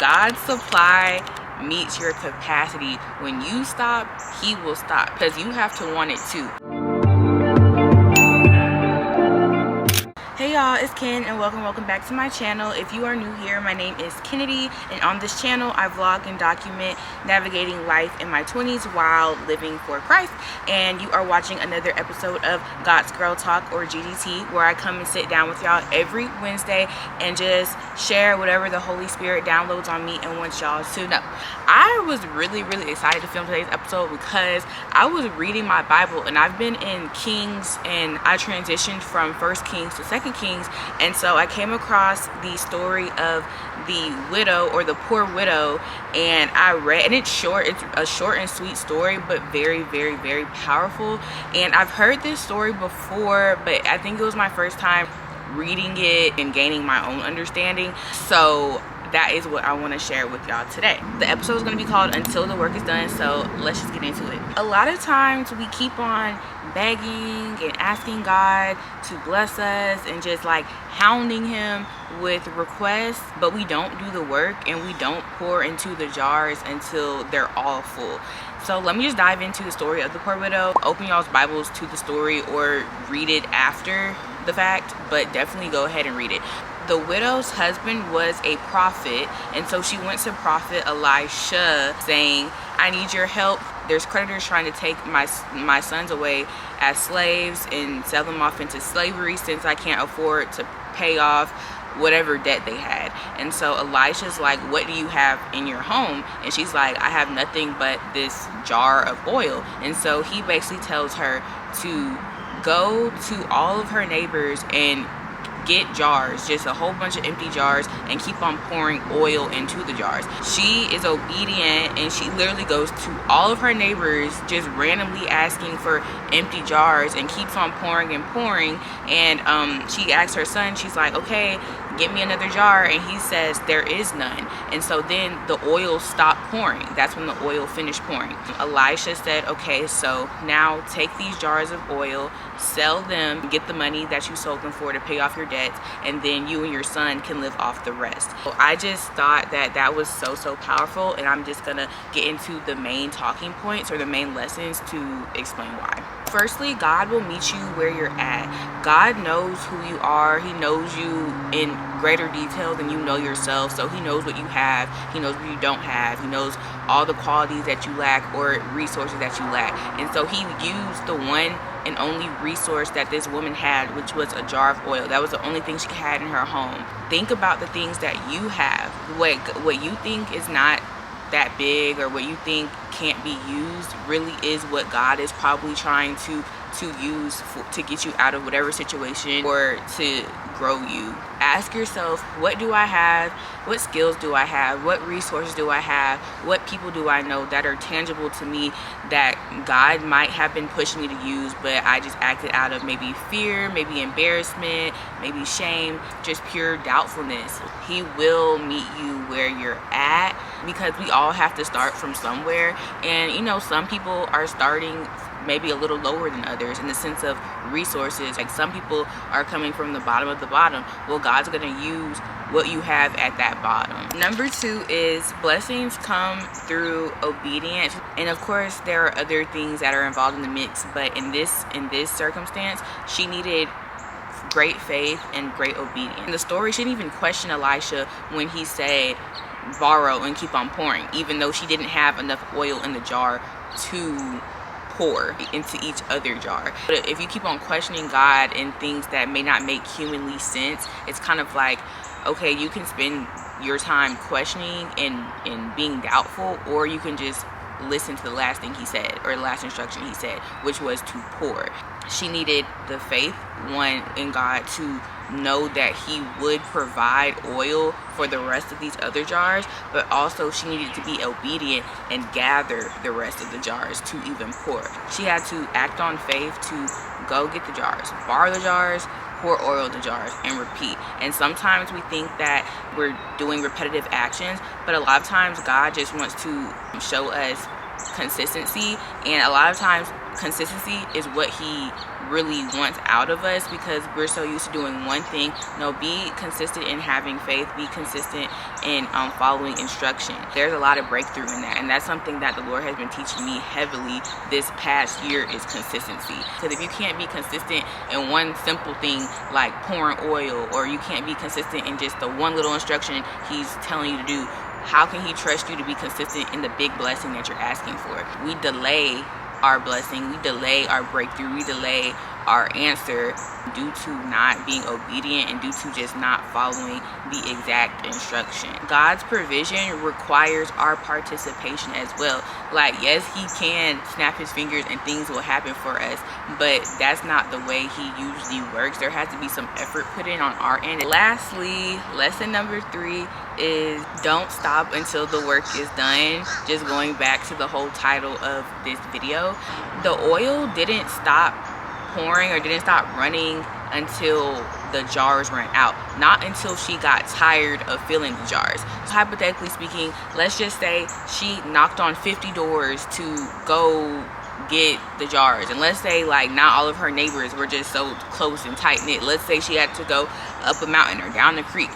God's supply meets your capacity. When you stop, he will stop, because you have to want it too. Hey y'all, it's Ken and welcome back to my channel. If you are new here, my name is Kennedy, and on this channel I vlog and document navigating life in my 20s while living for Christ. And you are watching another episode of God's Girl Talk, or GGT, where I come and sit down with y'all every Wednesday and just share whatever the Holy Spirit downloads on me and wants y'all to know. I was really excited to film today's episode because I was reading my Bible, and I've been in Kings, and I transitioned from 1st Kings to 2nd Kings, and so I came across the story of the widow, or the poor widow, and I read, and it's a short and sweet story, but very powerful. And I've heard this story before, but I think it was my first time reading it and gaining my own understanding. So that is what I want to share with y'all today. The episode is going to be called Until the Work is Done, so let's just get into it. A lot of times we keep on begging and asking God to bless us and just like hounding him with requests, but we don't do the work and we don't pour into the jars until they're all full. So let me just dive into the story of the poor widow. Open y'all's Bibles to the story or read it after the fact, but definitely go ahead and read it. The widow's husband was a prophet, and so she went to prophet Elisha saying, I need your help. There's creditors trying to take my sons away as slaves and sell them off into slavery, since I can't afford to pay off whatever debt they had. And so Elisha's like, what do you have in your home? And she's like, I have nothing but this jar of oil. And so he basically tells her to go to all of her neighbors and get jars, just a whole bunch of empty jars, and keep on pouring oil into the jars. She is obedient, and she literally goes to all of her neighbors, just randomly asking for empty jars, and keeps on pouring and pouring. And she asks her son, she's like, okay, get me another jar, and he says there is none. And so then the oil stopped pouring. That's when the oil finished pouring. Elisha said, okay, so now take these jars of oil, sell them, get the money that you sold them for to pay off your debts, and then you and your son can live off the rest. So I just thought that was so powerful, and I'm just gonna get into the main talking points, or the main lessons, to explain why. Firstly, God will meet you where you're at. God knows who you are. He knows you in greater detail than you know yourself. So he knows what you have. He knows what you don't have. He knows all the qualities that you lack or resources that you lack. And so he used the one and only resource that this woman had, which was a jar of oil. That was the only thing she had in her home. Think about the things that you have. What you think is not that big, or what you think can't be used, really is what God is probably trying to use to get you out of whatever situation, or to grow you. Ask yourself, what do I have? What skills do I have? What resources do I have? What people do I know that are tangible to me that God might have been pushing me to use, but I just acted out of maybe fear, maybe embarrassment, maybe shame, just pure doubtfulness. He will meet you where you're at, because we all have to start from somewhere. And you know, some people are starting maybe a little lower than others in the sense of resources. Like, some people are coming from the bottom of the bottom. Well, God's gonna use what you have at that bottom. Number 2 is blessings come through obedience. And of course there are other things that are involved in the mix, but in this circumstance, she needed great faith and great obedience. In the story, she didn't even question Elisha when he said borrow and keep on pouring, even though she didn't have enough oil in the jar to pour into each other jar. But if you keep on questioning God in things that may not make humanly sense, it's kind of like, okay, you can spend your time questioning and being doubtful, or you can just listen to the last thing he said, or the last instruction he said, which was to pour. She needed the faith, one, in God, to know that he would provide oil for the rest of these other jars, but also she needed to be obedient and gather the rest of the jars to even pour. She had to act on faith to go get the jars, borrow the jars, pour oil in the jars, and repeat. And sometimes we think that we're doing repetitive actions, but a lot of times God just wants to show us consistency. And a lot of times consistency is what he really wants out of us, because we're so used to doing one thing. No, be consistent in having faith, be consistent in following instruction. There's a lot of breakthrough in that, and that's something that the Lord has been teaching me heavily this past year, is consistency. Because if you can't be consistent in one simple thing like pouring oil, or you can't be consistent in just the one little instruction he's telling you to do, how can he trust you to be consistent in the big blessing that you're asking for? We delay our blessing, we delay our breakthrough, we delay our answer due to not being obedient and due to just not following the exact instruction. God's provision requires our participation as well. Like, yes, he can snap his fingers and things will happen for us, but that's not the way he usually works. There has to be some effort put in on our end. Lastly, lesson number 3 is don't stop until the work is done. Just going back to the whole title of this video, the oil didn't stop pouring or didn't stop running until the jars ran out, not until she got tired of filling the jars. So hypothetically speaking, let's just say she knocked on 50 doors to go get the jars, and let's say like not all of her neighbors were just so close and tight knit. Let's say she had to go up a mountain or down the creek.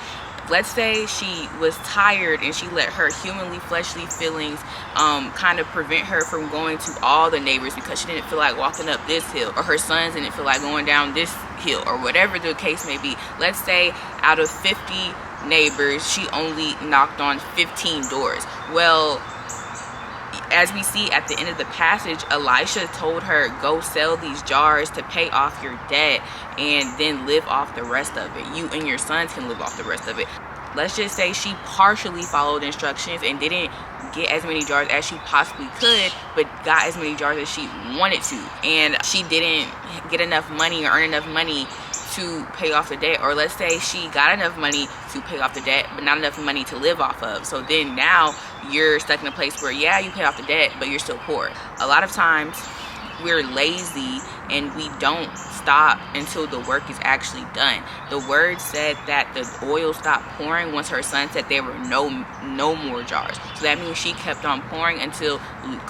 Let's say she was tired and she let her humanly fleshly feelings kind of prevent her from going to all the neighbors because she didn't feel like walking up this hill, or her sons didn't feel like going down this hill, or whatever the case may be. Let's say out of 50 neighbors she only knocked on 15 doors. Well, as we see at the end of the passage, Elisha told her, go sell these jars to pay off your debt and then live off the rest of it. You and your sons can live off the rest of it. Let's just say she partially followed instructions and didn't get as many jars as she possibly could, but got as many jars as she wanted to. And she didn't get enough money or earn enough money to pay off the debt. Or let's say she got enough money to pay off the debt, but not enough money to live off of. So then now you're stuck in a place where, yeah, you pay off the debt, but you're still poor. A lot of times we're lazy and we don't stop until the work is actually done. The word said that the oil stopped pouring once her son said there were no more jars. So that means she kept on pouring until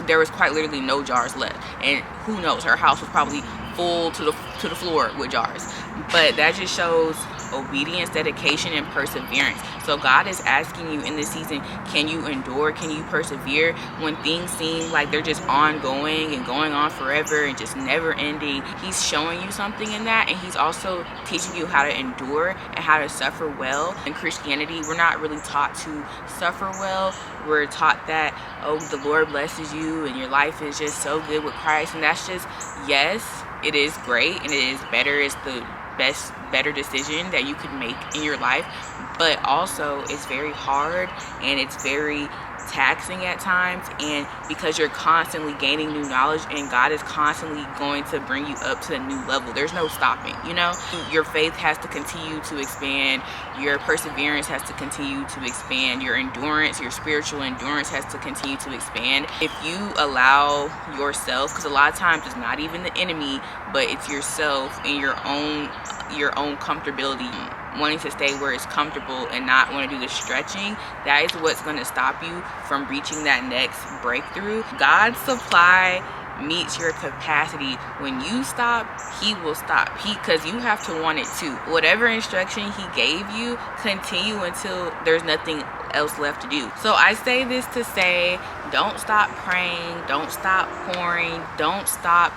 there was quite literally no jars left. And who knows, her house was probably full to the floor with jars. But that just shows obedience, dedication, and perseverance. So God is asking you in this season, can you endure? Can you persevere when things seem like they're just ongoing and going on forever and just never ending? He's showing you something in that, and he's also teaching you how to endure and how to suffer well. In Christianity, we're not really taught to suffer well. We're taught that, oh, the Lord blesses you and your life is just so good with Christ. And that's just, yes, it is great and it is better. It's the better decision that you could make in your life, but also it's very hard and it's very taxing at times, and because you're constantly gaining new knowledge and God is constantly going to bring you up to a new level. There's no stopping, you know. Your faith has to continue to expand, your perseverance has to continue to expand, your endurance, your spiritual endurance has to continue to expand. If you allow yourself, because a lot of times it's not even the enemy, but it's yourself and your own comfortability, wanting to stay where it's comfortable and not want to do the stretching, that is what's going to stop you from reaching that next breakthrough. God's supply meets your capacity. When you stop, he will stop. Because you have to want it too. Whatever instruction he gave you, continue until there's nothing else left to do. So I say this to say, don't stop praying, don't stop pouring, don't stop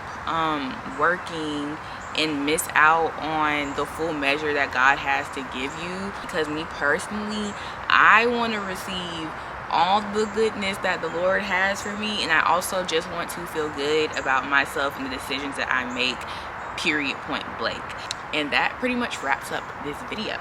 working and miss out on the full measure that God has to give you. Because me personally, I want to receive all the goodness that the Lord has for me, and I also just want to feel good about myself and the decisions that I make, period, point blank. And that pretty much wraps up this video.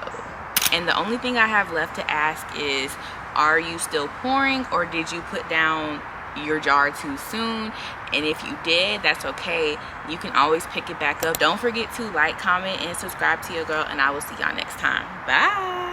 And the only thing I have left to ask is, are you still pouring, or did you put down your jar too soon? And if you did, that's okay. You can always pick it back up. Don't forget to like, comment, and subscribe to your girl, and I will see y'all next time. Bye.